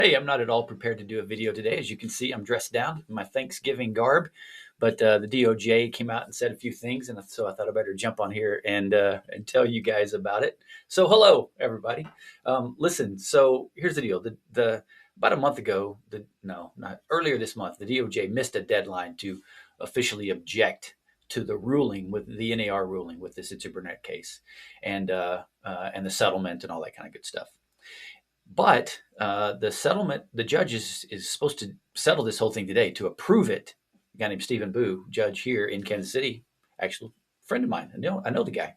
Hey, I'm not at all prepared to do a video today. As you can see, I'm dressed down in my Thanksgiving garb, but the DOJ came out and said a few things, and so I thought I better jump on here and tell you guys about it. So, hello, everybody. Listen, so here's the deal. The about a month ago, no, not earlier this month, the DOJ missed a deadline to officially object to the ruling with the NAR ruling with this Internet case, and the settlement and all that kind of good stuff. But the settlement, the judge is supposed to settle this whole thing today to approve it. A guy named Stephen Boo, judge here in Kansas City, actual friend of mine. I know the guy.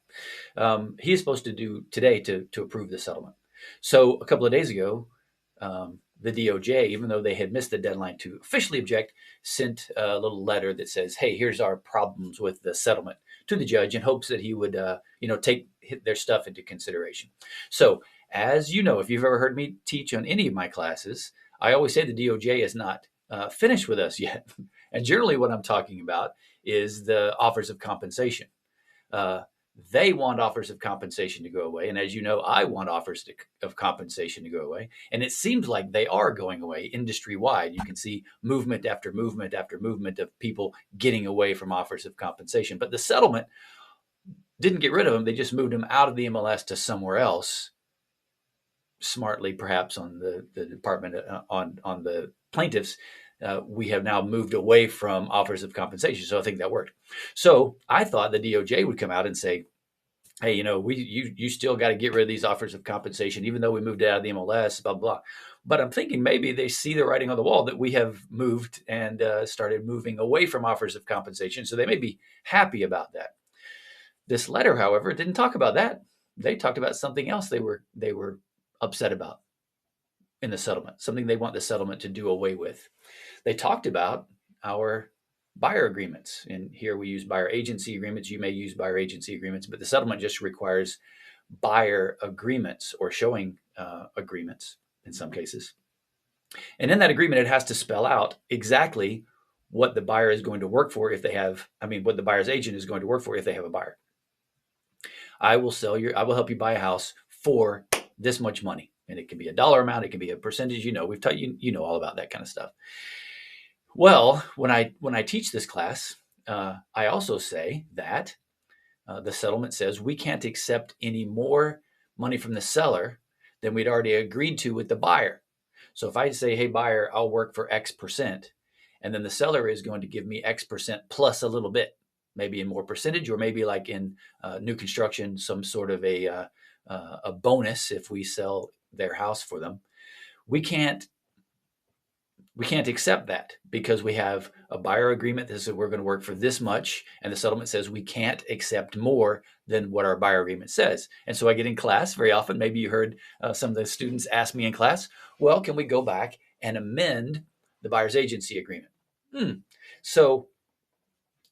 He is supposed to do today to approve the settlement. So a couple of days ago, the DOJ, even though they had missed the deadline to officially object, sent a little letter that says, "Hey, here's our problems with the settlement," to the judge in hopes that he would, take their stuff into consideration. So, as you know, if you've ever heard me teach on any of my classes, I always say the DOJ is not finished with us yet. And generally, what I'm talking about is the offers of compensation. Uh, they want offers of compensation to go away. And as you know, I want of compensation to go away. And it seems like they are going away industry wide. You can see movement after movement after movement of people getting away from offers of compensation. But the settlement didn't get rid of them. They just moved them out of the MLS to somewhere else, smartly perhaps on the department, on the plaintiffs. We have now moved away from offers of compensation. So I think that worked. So I thought the DOJ would come out and say, "Hey, you still got to get rid of these offers of compensation, even though we moved it out of the MLS, blah, blah." But I'm thinking maybe they see the writing on the wall that we have moved and started moving away from offers of compensation. So they may be happy about that. This letter, however, didn't talk about that. They talked about something else they were upset about in the settlement, something they want the settlement to do away with. They talked about our buyer agreements. And here we use buyer agency agreements. You may use buyer agency agreements, but the settlement just requires buyer agreements or showing agreements in some cases. And in that agreement, it has to spell out exactly what the buyer is going to work for if they have, what the buyer's agent is going to work for if they have a buyer. I will help you buy a house for this much money. And it can be a dollar amount, it can be a percentage, we've taught you all about that kind of stuff. Well, when I teach this class, I also say that the settlement says we can't accept any more money from the seller than we'd already agreed to with the buyer. So if I say, "Hey, buyer, I'll work for X percent," and then the seller is going to give me X percent plus a little bit, maybe in more percentage, or maybe like in new construction, some sort of a bonus if we sell their house for them, we can't accept that because we have a buyer agreement that says we're going to work for this much, and the settlement says we can't accept more than what our buyer agreement says. And so I get in class very often. Maybe you heard some of the students ask me in class, "Well, can we go back and amend the buyer's agency agreement?" So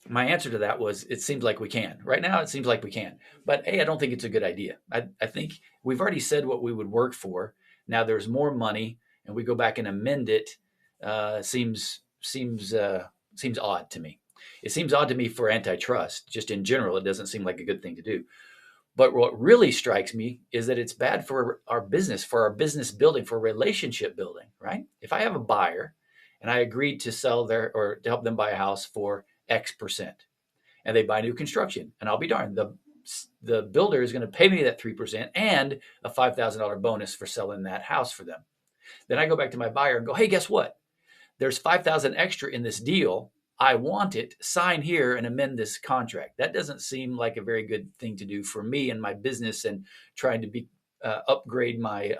my answer to that was, it seems like we can. Right now, it seems like we can. But I don't think it's a good idea. I think we've already said what we would work for. Now there's more money, and we go back and amend it. Seems odd to me. It seems odd to me for antitrust. Just in general, it doesn't seem like a good thing to do. But what really strikes me is that it's bad for our business building, for relationship building, right? If I have a buyer and I agreed to sell or to help them buy a house for X percent, and they buy new construction, and I'll be darned, the builder is going to pay me that 3% and a $5,000 bonus for selling that house for them. Then I go back to my buyer and go, "Hey, guess what? There's 5,000 extra in this deal. I want it. Sign here and amend this contract." That doesn't seem like a very good thing to do for me and my business, and trying to upgrade my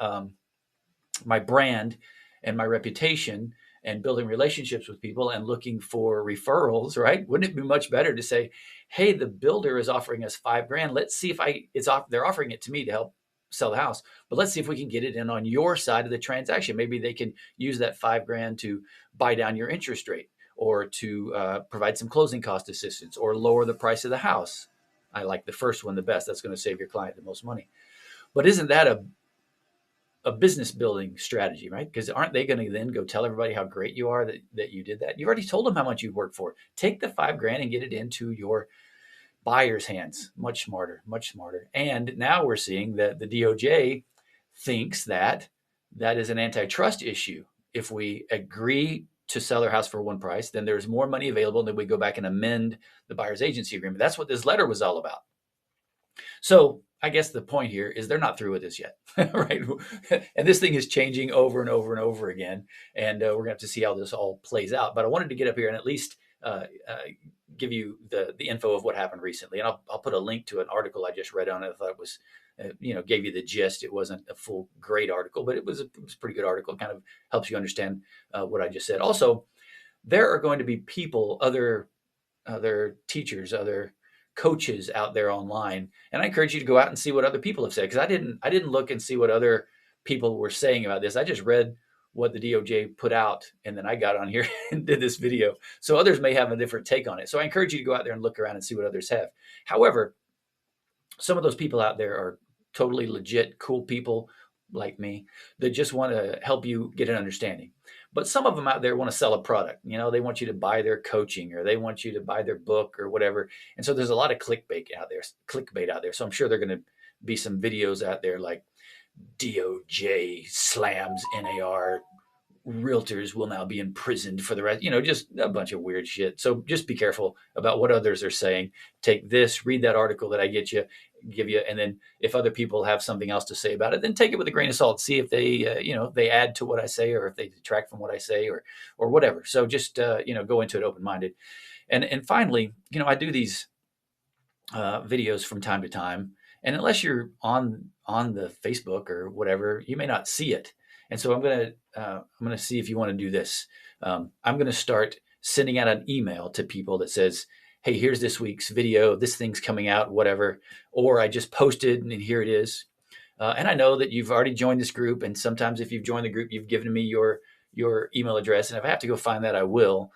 brand and my reputation, and building relationships with people and looking for referrals, right? Wouldn't it be much better to say, "Hey, the builder is offering us $5,000. Let's see if they're offering it to me to help sell the house, but let's see if we can get it in on your side of the transaction. Maybe they can use that $5,000 to buy down your interest rate, or to provide some closing cost assistance, or lower the price of the house." I like the first one the best. That's going to save your client the most money. But isn't that a business building strategy, right? Because aren't they going to then go tell everybody how great you are that you did that? You've already told them how much you worked for. Take the $5,000 and get it into your buyer's hands. Much smarter, much smarter. And now we're seeing that the DOJ thinks that that is an antitrust issue. If we agree to sell their house for one price, then there's more money available, and then we go back and amend the buyer's agency agreement. That's what this letter was all about. So I guess the point here is they're not through with this yet, right? And this thing is changing over and over and over again, and we're gonna have to see how this all plays out. But I wanted to get up here and at least give you the info of what happened recently, and I'll put a link to an article I just read on it. I thought it was, gave you the gist. It wasn't a full great article, but it was a pretty good article. It kind of helps you understand what I just said. Also, there are going to be people, other teachers, other coaches out there online, and I encourage you to go out and see what other people have said, because I didn't look and see what other people were saying about this. I just read what the DOJ put out, and then I got on here and did this video. So others may have a different take on it. So I encourage you to go out there and look around and see what others have. However, some of those people out there are totally legit, cool people like me that just want to help you get an understanding. But some of them out there want to sell a product. They want you to buy their coaching, or they want you to buy their book or whatever. And so there's a lot of clickbait out there. So I'm sure there are going to be some videos out there like DOJ slams NAR, realtors will now be imprisoned for the rest, just a bunch of weird shit. So just be careful about what others are saying. Take this, read that article that I give you, and then if other people have something else to say about it, then take it with a grain of salt. See if they, they add to what I say, or if they detract from what I say, or whatever. So just, go into it open-minded. And finally, I do these videos from time to time, and unless you're on the Facebook or whatever, you may not see it. And so I'm gonna see if you want to do this. I'm gonna start sending out an email to people that says, "Hey, here's this week's video. This thing's coming out, whatever." Or I just posted, and here it is. And I know that you've already joined this group, and sometimes if you've joined the group, you've given me your email address, and if I have to go find that, I will.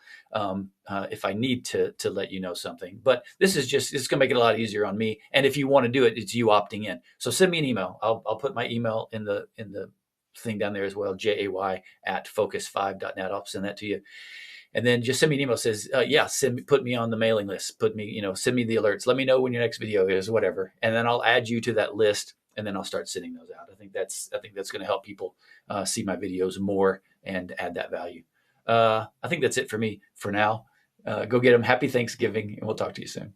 If I need to let you know something. But this is going to make it a lot easier on me. And if you want to do it, it's you opting in. So send me an email. I'll put my email in the thing down there as well, jay@focus5.net. I'll send that to you. And then just send me an email that says, put me on the mailing list, send me the alerts. Let me know when your next video is, whatever. And then I'll add you to that list, and then I'll start sending those out. I think that's going to help people see my videos more and add that value. I think that's it for me for now. Go get them. Happy Thanksgiving, and we'll talk to you soon.